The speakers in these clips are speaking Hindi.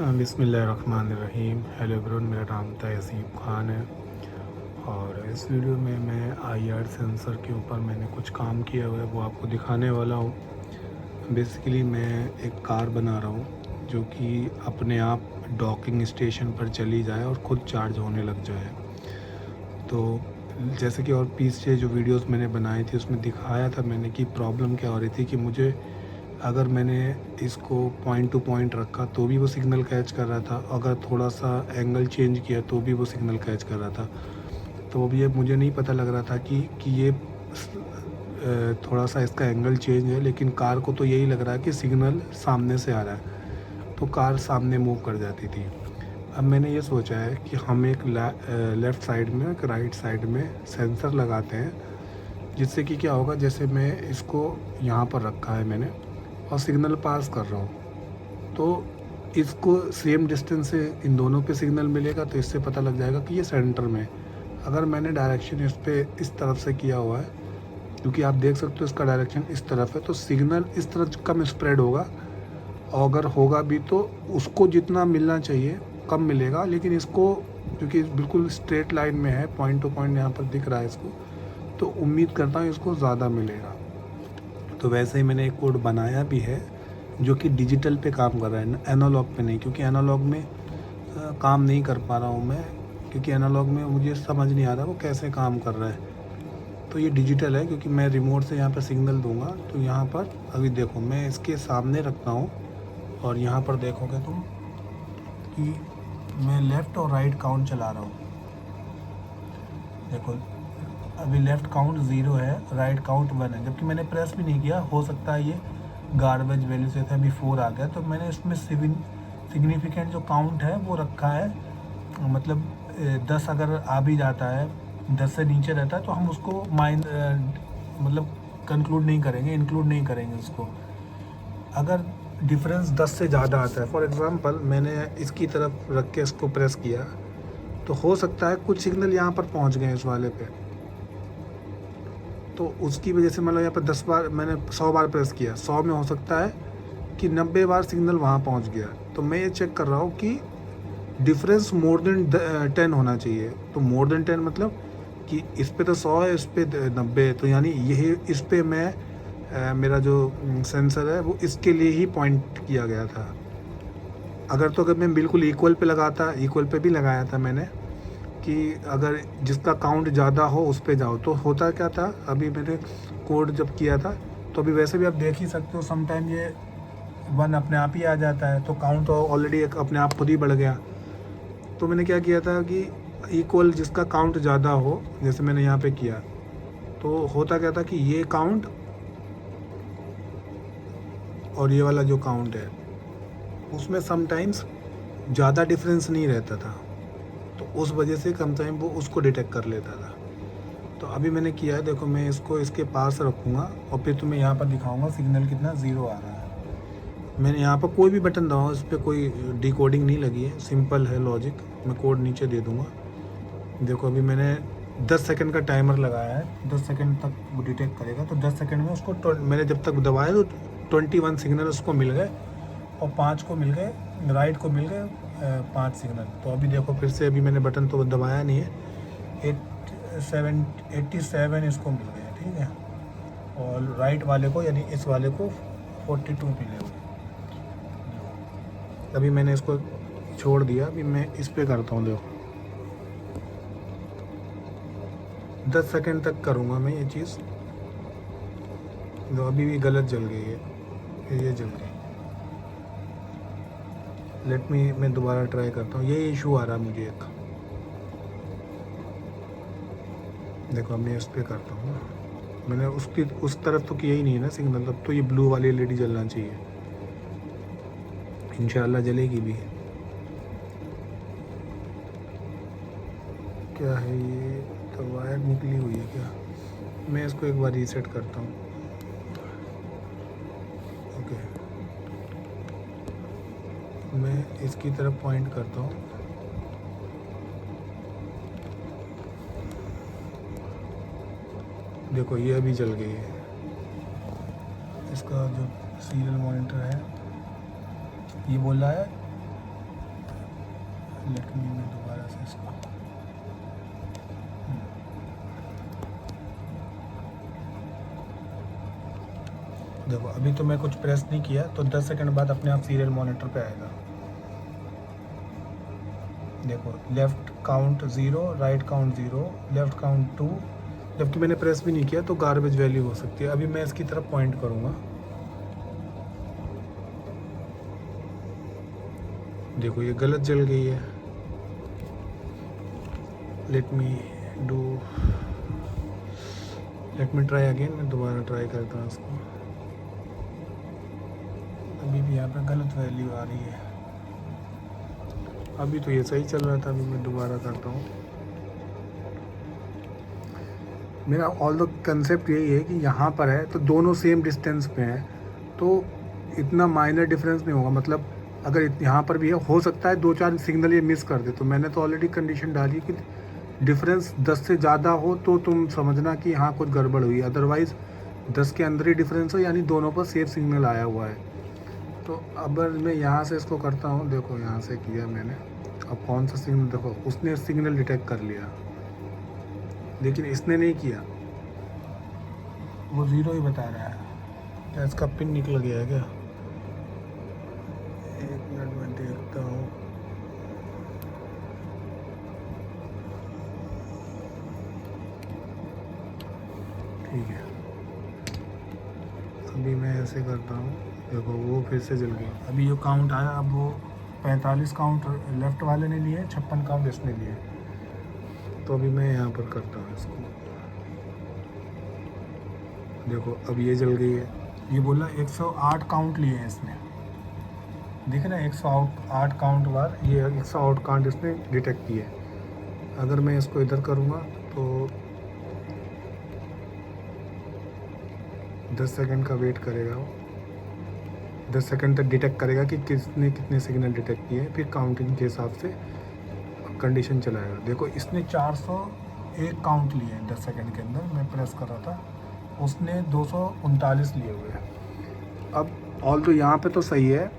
बिस्मिल्लाहिर्रहमानिर्रहीम। हेलो एवरीवन, मेरा नाम तहसीब खान है और इस वीडियो में मैं आईआर सेंसर के ऊपर मैंने कुछ काम किया हुआ है वो आपको दिखाने वाला हूँ। बेसिकली मैं एक कार बना रहा हूँ जो कि अपने आप डॉकिंग स्टेशन पर चली जाए और ख़ुद चार्ज होने लग जाए। तो जैसे कि और पीछे जो वीडियोस मैंने बनाई थी उसमें दिखाया था मैंने कि प्रॉब्लम क्या हो रही थी कि मुझे अगर मैंने इसको पॉइंट टू पॉइंट रखा तो भी वो सिग्नल कैच कर रहा था, अगर थोड़ा सा एंगल चेंज किया तो भी वो सिग्नल कैच कर रहा था। तो अब ये मुझे नहीं पता लग रहा था कि ये थोड़ा सा इसका एंगल चेंज है, लेकिन कार को तो यही लग रहा है कि सिग्नल सामने से आ रहा है, तो कार सामने मूव कर जाती थी। अब मैंने ये सोचा है कि हम एक लेफ़्ट साइड में एक राइट साइड में सेंसर लगाते हैं, जिससे कि क्या होगा, जैसे मैं इसको यहाँ पर रखा है मैंने और सिग्नल पास कर रहा हूँ तो इसको सेम डिस्टेंस से इन दोनों पे सिग्नल मिलेगा, तो इससे पता लग जाएगा कि ये सेंटर में। अगर मैंने डायरेक्शन इस पे इस तरफ से किया हुआ है, क्योंकि आप देख सकते हो इसका डायरेक्शन इस तरफ है, तो सिग्नल इस तरफ कम स्प्रेड होगा, और अगर होगा भी तो उसको जितना मिलना चाहिए कम मिलेगा। लेकिन इसको क्योंकि बिल्कुल स्ट्रेट लाइन में है, पॉइंट टू पॉइंट यहाँ पर दिख रहा है इसको, तो उम्मीद करता हूँ इसको ज़्यादा मिलेगा। तो वैसे ही मैंने एक कोड बनाया भी है जो कि डिजिटल पे काम कर रहा है, एनालॉग पे नहीं, क्योंकि एनालॉग में काम नहीं कर पा रहा हूँ मैं, क्योंकि एनालॉग में मुझे समझ नहीं आ रहा वो कैसे काम कर रहा है। तो ये डिजिटल है, क्योंकि मैं रिमोट से यहाँ पर सिग्नल दूंगा। तो यहाँ पर अभी देखो मैं इसके सामने रखता हूँ और यहाँ पर देखोगे तुम कि मैं लेफ़्ट और राइट काउंट चला रहा हूँ। देखो अभी लेफ़्ट काउंट 0 है, राइट काउंट 1 है, जबकि मैंने प्रेस भी नहीं किया। हो सकता है ये गार्बेज वैल्यू से था, अभी 4 आ गया। तो मैंने इसमें सिग्निफिकेंट जो काउंट है वो रखा है, मतलब 10 अगर आ भी जाता है, 10 से नीचे रहता है तो हम उसको मतलब कंक्लूड नहीं करेंगे, इंक्लूड नहीं करेंगे उसको। अगर डिफरेंस 10 से ज़्यादा आता है, फॉर एग्ज़ाम्पल मैंने इसकी तरफ रख के इसको प्रेस किया, तो हो सकता है कुछ सिग्नल यहाँ पर पहुँच गए इस वाले पे, तो उसकी वजह से मतलब यहाँ पर 10 बार मैंने 100 बार प्रेस किया, 100 में हो सकता है कि 90 बार सिग्नल वहाँ पहुँच गया। तो मैं ये चेक कर रहा हूँ कि डिफरेंस मोर देन 10 होना चाहिए। तो मोर देन 10 मतलब कि इस पे तो 100 है, इस पे 90 है, तो यानी यही इस पे मैं मेरा जो सेंसर है वो इसके लिए ही पॉइंट किया गया था। अगर मैं बिल्कुल इक्वल पे लगाता, इक्वल पे भी लगाया था मैंने कि अगर जिसका काउंट ज़्यादा हो उस पे जाओ, तो होता क्या था, अभी मैंने कोड जब किया था तो अभी वैसे भी आप देख ही सकते हो, समटाइम ये 1 अपने आप ही आ जाता है, तो काउंट तो ऑलरेडी अपने आप खुद ही बढ़ गया। तो मैंने क्या किया था कि इक्वल जिसका काउंट ज़्यादा हो, जैसे मैंने यहाँ पे किया, तो होता क्या था कि ये काउंट और ये वाला जो काउंट है उसमें समटाइम्स ज़्यादा डिफरेंस नहीं रहता था, तो उस वजह से कम टाइम वो उसको डिटेक्ट कर लेता था। तो अभी मैंने किया है, देखो मैं इसको इसके पास रखूँगा और फिर तुम्हें यहाँ पर दिखाऊँगा सिग्नल कितना 0 आ रहा है। मैंने यहाँ पर कोई भी बटन दबाऊँ, इस पर कोई डिकोडिंग नहीं लगी है, सिंपल है लॉजिक। मैं कोड नीचे दे दूँगा। देखो अभी मैंने 10 सेकंड का टाइमर लगाया है, 10 सेकंड तक वो डिटेक्ट करेगा। तो 10 सेकंड में उसको मैंने जब तक दबाया तो 21 सिग्नल उसको मिल गए और 5 को मिल गए, राइट को मिल गए 5 सिग्नल। तो अभी देखो फिर से, अभी मैंने बटन तो दबाया नहीं है, 87 इसको मिल गया, ठीक है, और राइट वाले को यानी इस वाले को 42 मिले हुए। अभी मैंने इसको छोड़ दिया, अभी मैं इस पे करता हूँ। देखो 10 सेकंड तक करूँगा मैं ये चीज़। तो अभी भी गलत जल गई है, ये जल गई। मैं दोबारा ट्राई करता हूँ। ये इशू आ रहा है मुझे एक, देखो मैं इस पर करता हूँ। मैंने उसकी उस तरफ तो किया ही नहीं है ना सिग्नल, तब तो ये ब्लू वाली एलईडी जलना चाहिए, इंशाल्लाह जलेगी भी। क्या है ये, तो वायर निकली हुई है क्या? मैं इसको एक बार रीसेट करता हूँ। ओके, मैं इसकी तरफ पॉइंट करता हूँ। देखो ये अभी जल गई है। इसका जो सीरियल मॉनिटर है ये बोल रहा है लेकिन मैं दोबारा से इसको देखो, अभी तो मैं कुछ प्रेस नहीं किया, तो 10 सेकंड बाद अपने आप सीरियल मॉनिटर पे आएगा। देखो, left count 0, right count 0, left count 2, जबकि मैंने प्रेस भी नहीं किया, तो गार्बेज वैल्यू हो सकती है। अभी मैं इसकी तरफ पॉइंट करूँगा। देखो, ये गलत जल गई है। Let me try again. मैं दोबारा ट्राई करता हूँ इसको। अभी भी यहाँ पे गलत वैल्यू आ रही है। अभी तो ये सही चल रहा था, अभी मैं दोबारा करता हूँ। मेरा ऑल द कंसेप्ट यही है कि यहाँ पर है तो दोनों सेम डिस्टेंस पे हैं, तो इतना माइनर डिफरेंस नहीं होगा। मतलब अगर यहाँ पर भी है, हो सकता है 2-4 सिग्नल ये मिस कर दे। तो मैंने तो ऑलरेडी कंडीशन डाली कि डिफरेंस 10 से ज़्यादा हो तो तुम समझना कि हाँ कुछ गड़बड़ हुई, अदरवाइज़ 10 के अंदर ही डिफरेंस हो, यानी दोनों पर सेफ सिग्नल आया हुआ है। तो अब मैं यहाँ से इसको करता हूँ। देखो, यहाँ से किया मैंने। अब कौन सा सिग्नल, देखो उसने सिग्नल डिटेक्ट कर लिया, लेकिन इसने नहीं किया, वो 0 ही बता रहा है। क्या इसका पिन निकल गया है क्या? 1 मिनट में देखता हूँ। ठीक है, अभी मैं ऐसे करता हूँ। देखो, वो फिर से जल गया। अभी जो काउंट आया, अब वो 45 काउंट लेफ़्ट वाले ने लिए, 56 काउंट इसने लिए। तो अभी मैं यहाँ पर करता हूँ इसको। देखो, अब ये जल गई है। ये बोला 108 काउंट लिए हैं इसने। देखे ना, 108 काउंट बार ये 108 काउंट इसने डिटेक्ट किए। अगर मैं इसको इधर करूँगा तो 10 सेकंड का वेट करेगा वो। 10 सेकंड तक डिटेक्ट करेगा कि किसने कितने सिग्नल डिटेक्ट किए, फिर काउंटिंग के हिसाब से कंडीशन चलाएगा। देखो, इसने 401 काउंट लिए हैं 10 सेकंड के अंदर। मैं प्रेस कर रहा था, उसने 239 लिए हुए हैं। अब ऑल तो यहाँ पे तो सही है।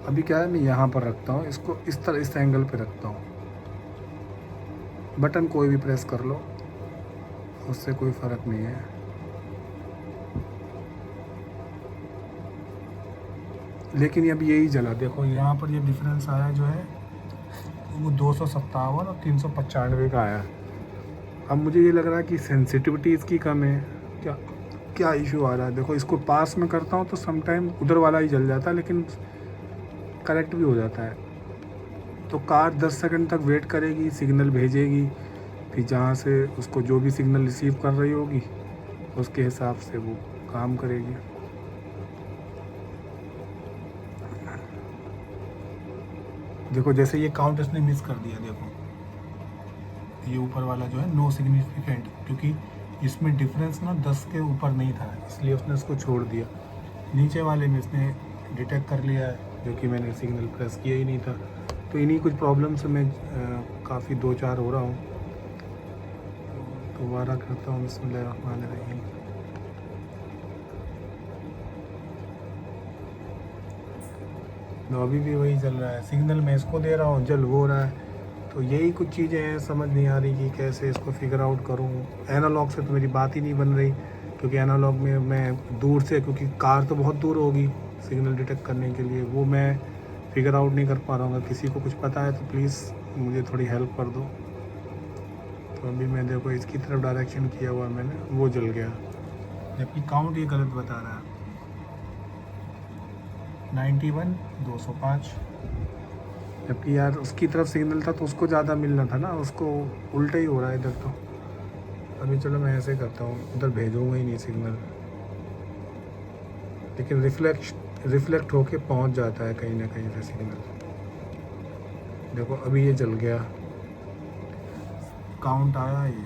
अभी क्या है, मैं यहाँ पर रखता हूँ इसको, इस तरह इस एंगल पे रखता हूँ। बटन कोई भी प्रेस कर लो, उससे कोई फ़र्क नहीं है। लेकिन अब यही जला। देखो, यहाँ पर ये डिफरेंस आया जो है वो 257 और 395 का आया। अब मुझे ये लग रहा है कि सेंसिटिविटी इसकी कम है। क्या इशू आ रहा है? देखो, इसको पास में करता हूँ तो समटाइम उधर वाला ही जल जाता है, लेकिन करेक्ट भी हो जाता है। तो कार 10 सेकंड तक वेट करेगी, सिग्नल भेजेगी, फिर जहाँ से उसको जो भी सिग्नल रिसीव कर रही होगी उसके हिसाब से वो काम करेगी। देखो, जैसे ये काउंट इसने मिस कर दिया। देखो, ये ऊपर वाला जो है नो सिग्निफिकेंट, क्योंकि इसमें डिफरेंस ना 10 के ऊपर नहीं था, इसलिए उसने उसको छोड़ दिया। नीचे वाले में इसने डिटेक्ट कर लिया है, जो कि मैंने सिग्नल प्रेस किया ही नहीं था। तो इन्हीं कुछ प्रॉब्लम से मैं काफ़ी 2-4 हो रहा हूँ। दोबारा करता हूँ। बिस्मिल्लाहिर्रहमानिर्रहीम। तो अभी भी वही चल रहा है। सिग्नल मैं इसको दे रहा हूँ, जल वो रहा है। तो यही कुछ चीज़ें हैं, समझ नहीं आ रही कि कैसे इसको फिगर आउट करूँ। एनालॉग से तो मेरी बात ही नहीं बन रही, क्योंकि एनालॉग में मैं दूर से, क्योंकि कार तो बहुत दूर होगी सिग्नल डिटेक्ट करने के लिए, वो मैं फिगर आउट नहीं कर पा रहा हूँ। किसी को कुछ पता है तो प्लीज़ मुझे थोड़ी हेल्प कर दो। तो अभी मैं देखो इसकी तरफ डायरेक्शन किया हुआ मैंने, वो जल गया, जबकि काउंट ये गलत बता रहा है। 91 205, जबकि यार उसकी तरफ सिग्नल था तो उसको ज़्यादा मिलना था ना, उसको उल्टा ही हो रहा है इधर तो। अभी चलो मैं ऐसे करता हूँ, उधर भेजूँगा ही नहीं सिग्नल, लेकिन रिफ्लेक्ट होके पहुँच जाता है कहीं ना कहीं से सिग्नल। देखो, अभी ये जल गया, काउंट आया ये।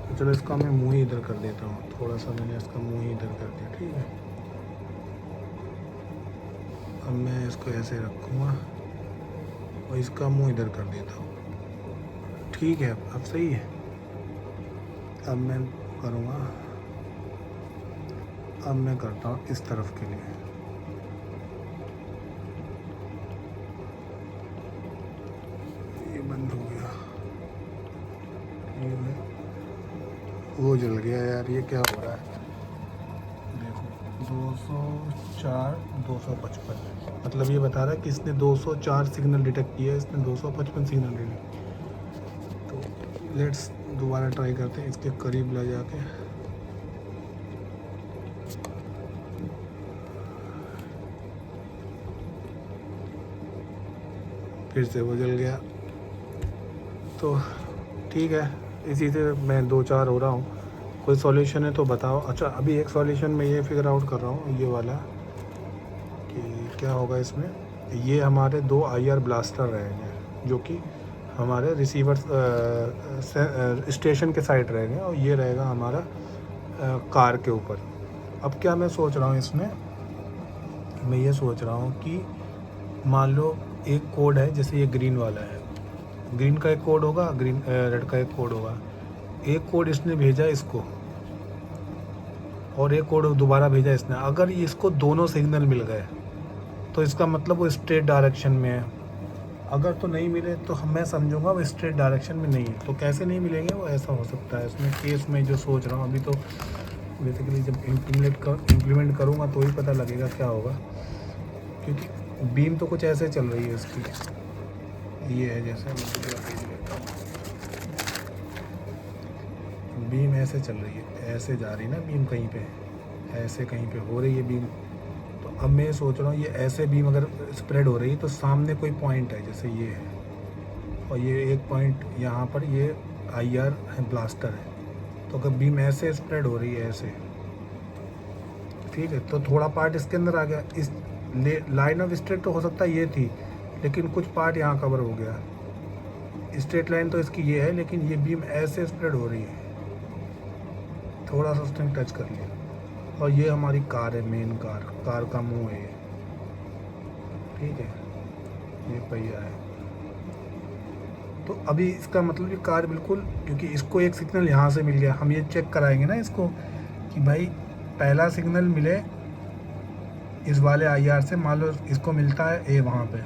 तो चलो इसका मैं मुँह ही इधर कर देता हूँ, थोड़ा सा मैंने इसका मुँह ही इधर कर दिया। ठीक है, अब मैं इसको ऐसे रखूँगा और इसका मुंह इधर कर देता हूँ। ठीक है, अब सही है। अब मैं करूँगा, अब मैं करता हूँ इस तरफ के लिए। वो जल गया यार, ये क्या हो रहा है। देखो 204 255, मतलब ये बता रहा है कि इसने 204 सिग्नल डिटेक्ट किया है, इसने 255 सिग्नल डिटेक्ट। तो लेट्स दोबारा ट्राई करते हैं इसके करीब ला जाके। फिर से वो जल गया। तो ठीक है, इसी से मैं 2-4 हो रहा हूँ। कोई सॉल्यूशन है तो बताओ। अच्छा, अभी एक सॉल्यूशन मैं ये फिगर आउट कर रहा हूँ, ये वाला, कि क्या होगा इसमें। ये हमारे 2 IR ब्लास्टर रहेंगे जो कि हमारे रिसीवर स्टेशन के साइड रहेंगे, और ये रहेगा हमारा कार के ऊपर। अब क्या मैं सोच रहा हूँ इसमें, मैं ये सोच रहा हूँ कि मान लो एक कोड है, जैसे ये ग्रीन वाला है, ग्रीन का एक कोड होगा, रेड का एक कोड होगा। एक कोड इसने भेजा इसको और एक कोड दोबारा भेजा इसने। अगर इसको दोनों सिग्नल मिल गए तो इसका मतलब वो स्ट्रेट डायरेक्शन में है। अगर तो नहीं मिले तो मैं समझूंगा वो स्ट्रेट डायरेक्शन में नहीं है। तो कैसे नहीं मिलेंगे, वो ऐसा हो सकता है इसमें केस में जो सोच रहा हूँ अभी। तो बेसिकली जब इम्प्लीमेंट करूँगा तो ही पता लगेगा क्या होगा, क्योंकि बीम तो कुछ ऐसे चल रही है इसकी। ये है जैसे बीम ऐसे चल रही है, ऐसे जा रही है ना बीम, कहीं पे ऐसे कहीं पे हो रही है बीम। तो अब मैं सोच रहा हूँ ये ऐसे बीम अगर स्प्रेड हो रही है तो सामने कोई पॉइंट है, जैसे ये है, और ये एक पॉइंट यहाँ पर, ये IR है, ब्लास्टर है। तो अगर बीम ऐसे स्प्रेड हो रही है ऐसे, ठीक है, तो थोड़ा पार्ट इसके अंदर आ गया। इस लाइन ऑफ स्ट्रेट तो हो सकता है ये थी, लेकिन कुछ पार्ट यहाँ कवर हो गया। स्ट्रेट लाइन तो इसकी ये है, लेकिन ये बीम ऐसे स्प्रेड हो रही है, थोड़ा सा उसने टच कर लिया। और ये हमारी कार है, मेन कार का मुंह है ये, ठीक है, ये पहिया है। तो अभी इसका मतलब ये कार बिल्कुल, क्योंकि इसको एक सिग्नल यहाँ से मिल गया, हम ये चेक कराएंगे ना इसको कि भाई पहला सिग्नल मिले इस वाले IR से, मान लो इसको मिलता है A वहाँ पे,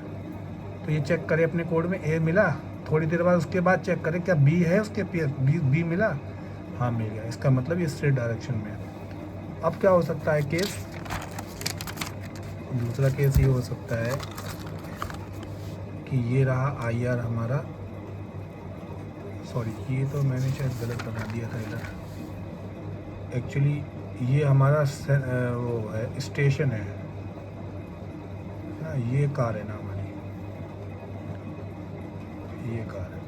तो ये चेक करे अपने कोड में A मिला। थोड़ी देर बाद उसके बाद चेक करें क्या B है उसके B मिला, हाँ मिल गया, इसका मतलब ये स्ट्रेट डायरेक्शन में है। अब क्या हो सकता है केस, दूसरा केस ये हो सकता है कि ये रहा IR हमारा, सॉरी ये तो मैंने शायद गलत बना दिया था इधर। एक्चुअली ये हमारा वो है, स्टेशन है ना, ये कार है ना हमारी, ये कार है।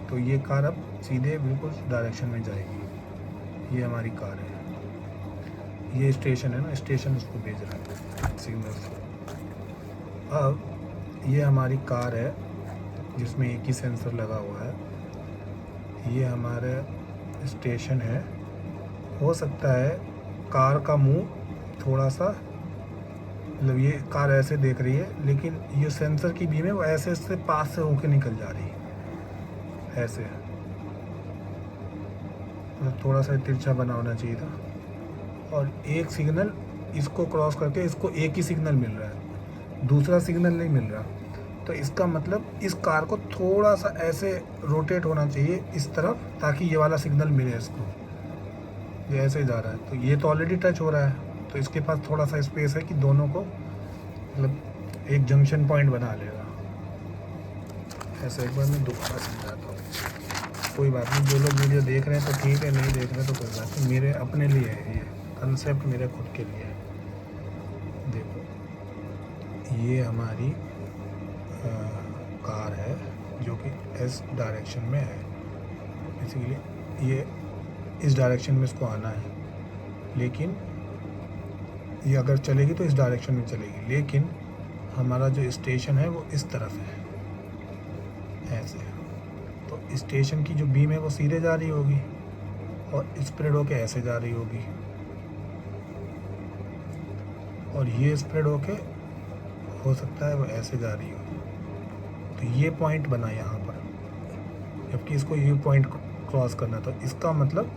तो ये कार अब सीधे बिल्कुल डायरेक्शन में जाएगी। ये हमारी कार है, ये स्टेशन है ना, स्टेशन उसको भेज रहा है सिग्नल। अब ये हमारी कार है जिसमें एक ही सेंसर लगा हुआ है। ये हमारा स्टेशन है। हो सकता है कार का मुंह थोड़ा सा, मतलब ये कार ऐसे देख रही है, लेकिन ये सेंसर की बीम है वो ऐसे इससे पास से होके निकल जा रही है ऐसे, मतलब थोड़ा सा तिरछा बना होना चाहिए था। और एक सिग्नल इसको क्रॉस करके इसको एक ही सिग्नल मिल रहा है, दूसरा सिग्नल नहीं मिल रहा। तो इसका मतलब इस कार को थोड़ा सा ऐसे रोटेट होना चाहिए इस तरफ, ताकि ये वाला सिग्नल मिले इसको। ये ऐसे जा रहा है तो ये तो ऑलरेडी टच हो रहा है, तो इसके पास थोड़ा सा स्पेस है कि दोनों को मतलब एक जंक्शन पॉइंट बना लेगा। ऐसे एक बार मैं दोबारा समझाता हूँ, कोई बात नहीं। जो लोग वीडियो देख रहे हैं तो ठीक है, नहीं देख रहे तो कोई बात नहीं, मेरे अपने लिए है ये कंसेप्ट, मेरे खुद के लिए है। देखो ये हमारी कार है जो कि S डायरेक्शन में है, बेसिकली ये इस डायरेक्शन में इसको आना है, लेकिन ये अगर चलेगी तो इस डायरेक्शन में चलेगी, लेकिन हमारा जो स्टेशन है वो इस तरफ है ऐसे। तो स्टेशन की जो बीम है वो सीधे जा रही होगी और स्प्रेड होके ऐसे जा रही होगी, और ये स्प्रेड होके हो सकता है वो ऐसे जा रही हो। तो ये पॉइंट बना यहाँ पर, जबकि इसको ये पॉइंट क्रॉस करना, तो इसका मतलब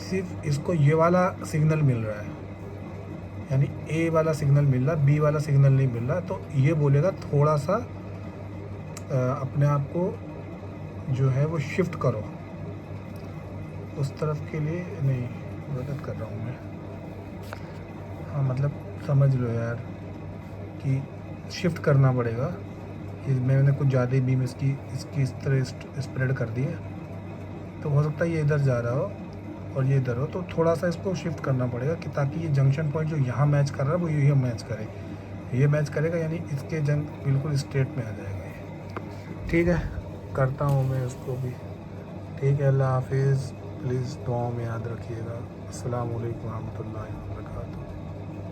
सिर्फ इसको ये वाला सिग्नल मिल रहा है, यानी A वाला सिग्नल मिल रहा, B वाला सिग्नल नहीं मिल रहा। तो ये बोलेगा थोड़ा सा अपने आप को जो है वो शिफ्ट करो, उस तरफ के लिए नहीं, गलत कर रहा हूँ मैं। हाँ मतलब समझ लो यार कि शिफ्ट करना पड़ेगा। मैंने कुछ ज़्यादा बीम इसकी इस तरह स्प्रेड कर दी है, तो हो सकता है ये इधर जा रहा हो और ये इधर हो, तो थोड़ा सा इसको शिफ्ट करना पड़ेगा कि ताकि ये जंक्शन पॉइंट जो यहाँ मैच कर रहा है वो ये मैच करे, ये मैच करेगा, यानी इसके जंग बिल्कुल स्ट्रेट में आ जाएगा ये। ठीक है, करता हूँ मैं इसको भी। ठीक है, अल्लाह हाफिज़। प्लीज़ दुआओं में याद रखिएगा। अस्सलाम वालेकुम रहमतुल्लाहि व बरकातहू।